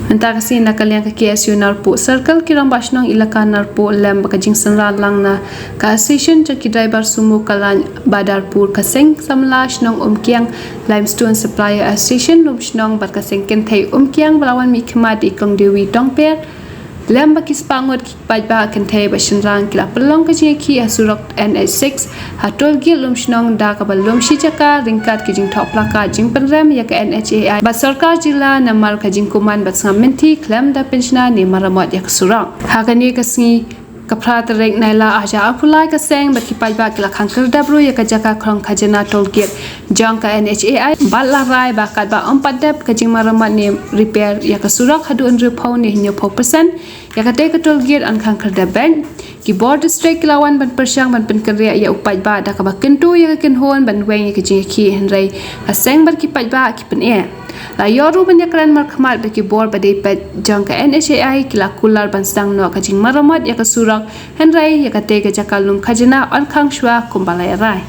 Mentah kasi nakaliang ke KSU narpu circle kirang Lumshnong ilaka narpu lem bakajing senran lang na ka station jaki driver sumu kalan badarpur kaseng samlash nong umkiang limestone supplier station Lumshnong bat kaseng kenthai umkiang belawan mi khmat ikong dewi dongper lem bakis pangot paidbah kenthai basenrang kila pelong kajiki asurok NHAI hatol gil Lumshnong da kabal lumshi jaka ringkat kijing thok plaka jing penrem ya ke NHAI ba sarkar jila namar kajing kuman bat samenti klem da pensiona ni maramot ya kesurang hakani kasngi kapra terek naila aja apulai kaseng bat paidbah kila khangker dabru ya ke jaka krong khajna tol gate jangka NHAI balla rai bakat ba 4 dap kajing maramat ni repair ya kesurang hadu Rupang ni hinyo 4% ya kate ke tol gate an khangker da bank ki board district lawan ban persyang ban penkerya ya paidbah da ka ba kentu ya ken hon ban weng ya kajing ki henrai kaseng bat paidbah ki pen e la yoru ban yakran mar khmat ba ki board ba dei pet jangka NHAI kila kular ban sang no kajing maramat ya kesurang henrai ya kate ke jakalum khajna an khangshwa kumbalai rai